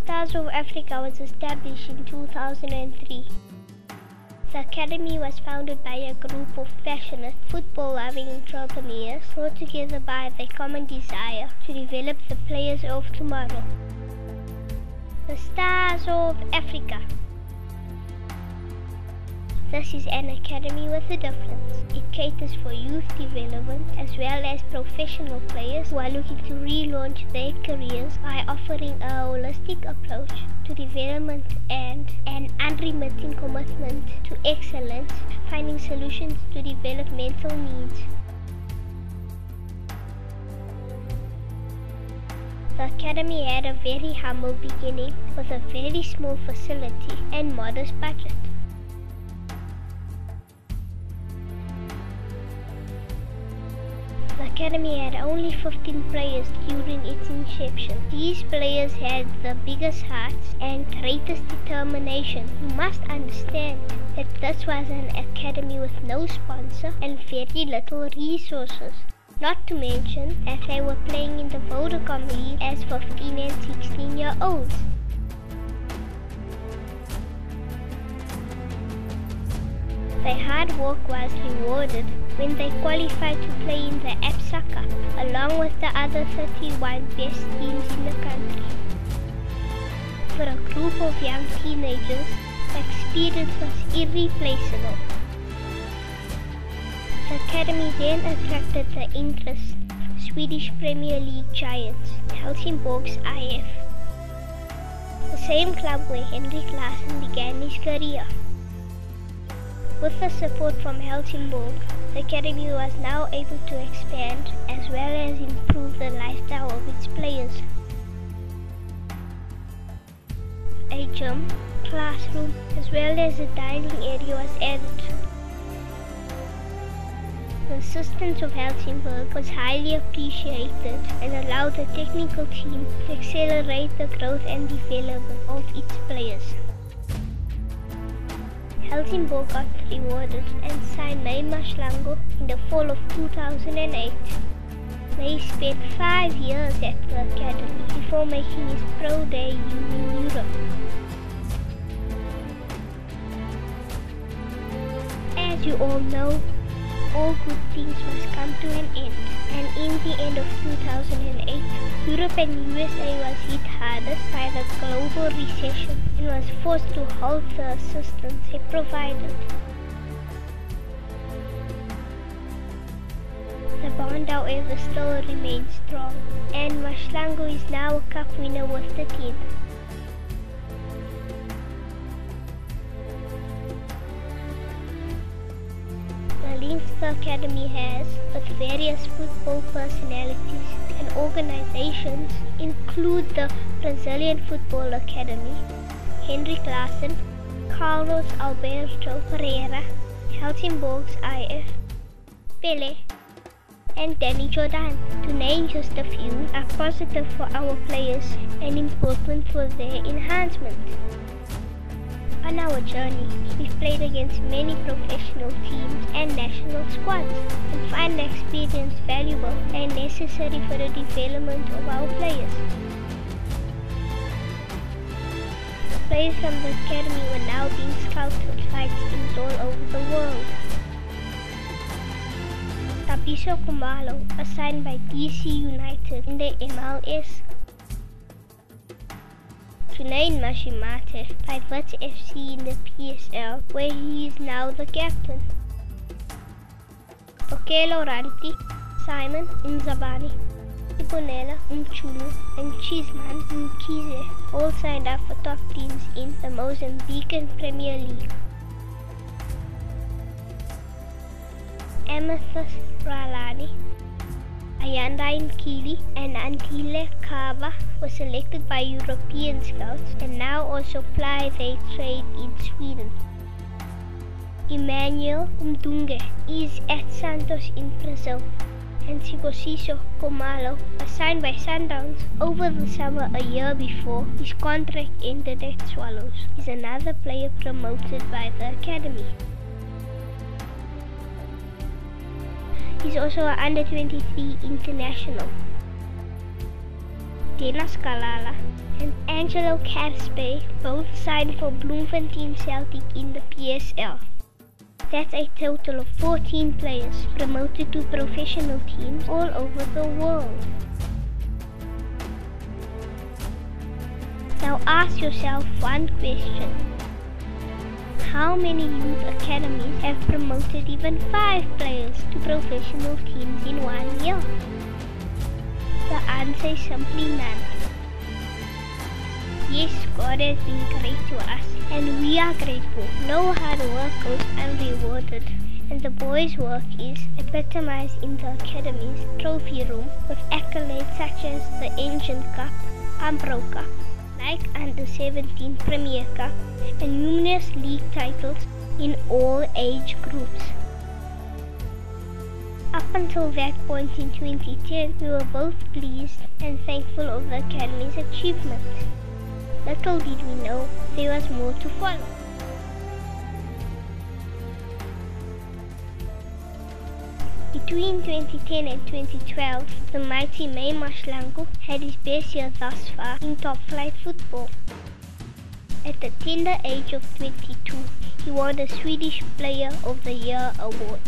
Stars of Africa was established in 2003. The academy was founded by a group of passionate, football-loving entrepreneurs brought together by their common desire to develop the players of tomorrow. The Stars of Africa. This is an academy with a difference. It caters for youth development as well as professional players who are looking to relaunch their careers by offering a holistic approach to development and an unremitting commitment to excellence, finding solutions to developmental needs. The academy had a very humble beginning with a very small facility and modest budget. The academy had only 15 players during its inception. These players had the biggest hearts and greatest determination. You must understand that this was an academy with no sponsor and very little resources. Not to mention that they were playing in the Vodacom League as 15 and 16-year-olds. Their hard work was rewarded when they qualified to play in the Absa Cup, along with the other 31 best teams in the country. For a group of young teenagers, the experience was irreplaceable. The academy then attracted the interest of Swedish Premier League giants, Helsingborg's IF, the same club where Henrik Larsson began his career. With the support from Helsingborg, the academy was now able to expand as well as improve the lifestyle of its players. A gym, classroom, as well as a dining area was added. The assistance of Helsingborg was highly appreciated and allowed the technical team to accelerate the growth and development of its players. Helsingborg got rewarded and signed Neymar Schlango in the fall of 2008. They spent 5 years at the academy before making his pro debut in Europe. As you all know, all good things must come to an end, and in the end of 2008, Europe and USA was hit hardest by the global recession and was forced to halt the assistance they provided. The bond, however, still remains strong, and Maslango is now a cup winner with the team. The links the academy has with various football personalities and organizations include the Brazilian Football Academy, Henrik Larsson, Carlos Alberto Pereira, Helsingborg's IF, Pele, and Danny Jordan, to name just a few, are positive for our players and important for their enhancement. On our journey, we've played against many professional teams and national squads and find the experience valuable and necessary for the development of our players. The players from the academy were now being scouted by teams all over the world. Tabiso Kumalo was signed by DC United in the MLS. Junaid Mashimate by Wits FC in the PSL, where he is now the captain. Okelo Ranti, Simon Nzabani, Iponela Mchulu, and Chisman Mkize all signed up for top teams in the Mozambican Premier League. Amethyst Ralani, Ayanda Nkili, and Antile Kava were selected by European scouts and now also ply their trade in Sweden. Emmanuel Mdunge is at Santos in Brazil, and Sigosiso Komalo was signed by Sundowns over the summer a year before his contract ended at Swallows. He's another player promoted by the academy. He's also an under-23 international. Dennis Kalala and Angelo Carspe both signed for Bloemfontein Celtic in the PSL. That's a total of 14 players promoted to professional teams all over the world. Now ask yourself one question. How many youth academies have promoted even 5 players to professional teams in 1 year? The answer is simply none. Yes, God has been great to us and we are grateful. No hard work goes unrewarded, and the boys' work is epitomized in the Academy's trophy room with accolades such as the Engine Cup, Umbro Cup, Nike Under-17 Premier Cup, and numerous league titles in all age groups. Up until that point in 2010, we were both pleased and thankful of the Academy's achievements. Little did we know there was more to follow. Between 2010 and 2012, the mighty May Mashlangu had his best year thus far in top flight football. At the tender age of 22, he won the Swedish Player of the Year award,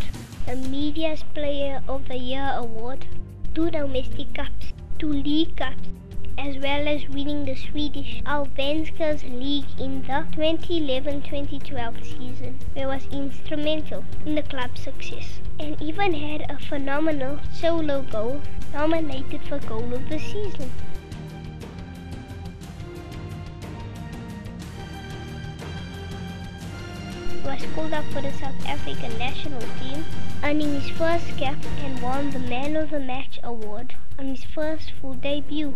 the Media's Player of the Year award, 2 domestic cups, 2 league cups, as well as winning the Swedish Allsvenskan League in the 2011-2012 season, where he was instrumental in the club's success, and even had a phenomenal solo goal nominated for Goal of the Season. He was called up for the South African national team, earning his first cap and won the Man of the Match award on his first full debut.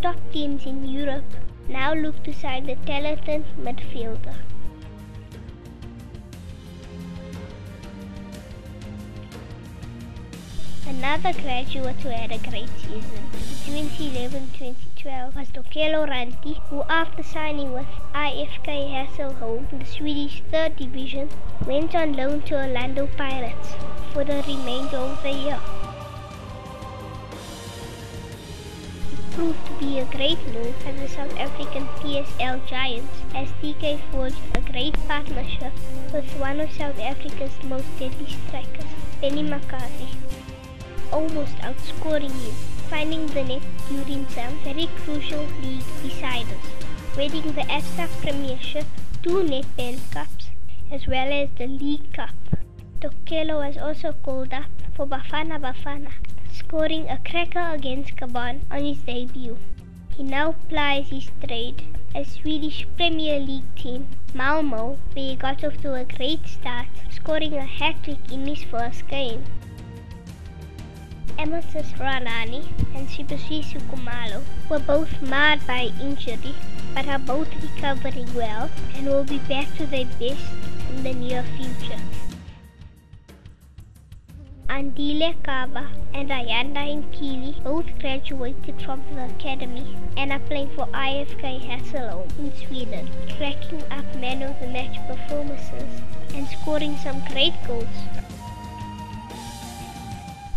Top teams in Europe now look to sign the talented midfielder. Another graduate who had a great season in 2011-2012 was Tokelo Ranti, who after signing with IFK Hasselholm in the Swedish 3rd Division went on loan to Orlando Pirates for the remainder of the year. It proved to be a great move for the South African PSL Giants, as TK forged a great partnership with one of South Africa's most deadly strikers, Benny McCarthy, almost outscoring him, finding the net during some very crucial league deciders, winning the Absa Premiership, 2 Nedbank Cups, as well as the League Cup. Tokelo was also called up for Bafana Bafana, scoring a cracker against Gabon on his debut. He now plies his trade as Swedish Premier League team Malmo, where he got off to a great start, scoring a hat-trick in his first game. Emerson Ranani and Sibusiso Kumalo were both marred by injury, but are both recovering well and will be back to their best in the near future. Andile Kaba and Ayanda Nkili both graduated from the academy and are playing for IFK Hasselholm in Sweden, cracking up man of the match performances and scoring some great goals.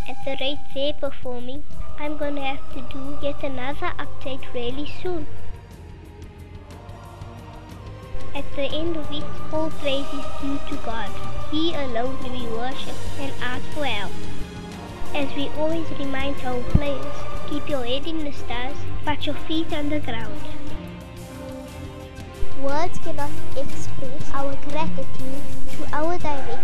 At the rate they're performing, I'm going to have to do yet another update really soon. At the end of it, all praise is due to God. He alone will be worshipped and asked for help. As we always remind our players, keep your head in the stars, but your feet on the ground. Words cannot express our gratitude to our director